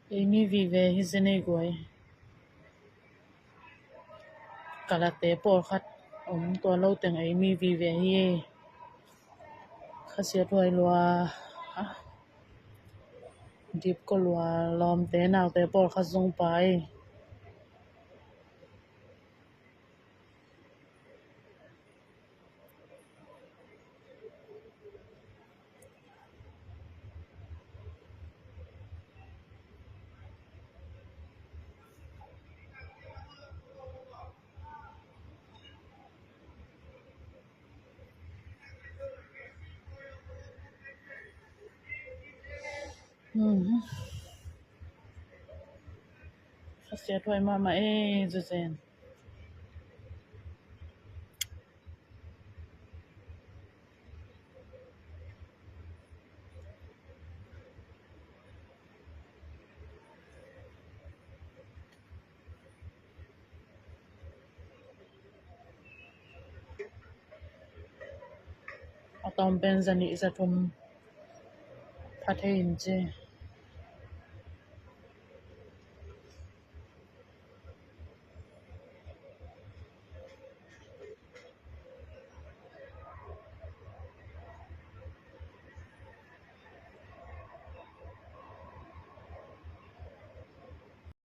Amy vive hizenegoi kalate por khat tua lo teng Amy vive hi khasia thoi lua dip ko lua lom te naw te por khat zong pai khasia thoi ma zu zen atom benzani za thum phathein che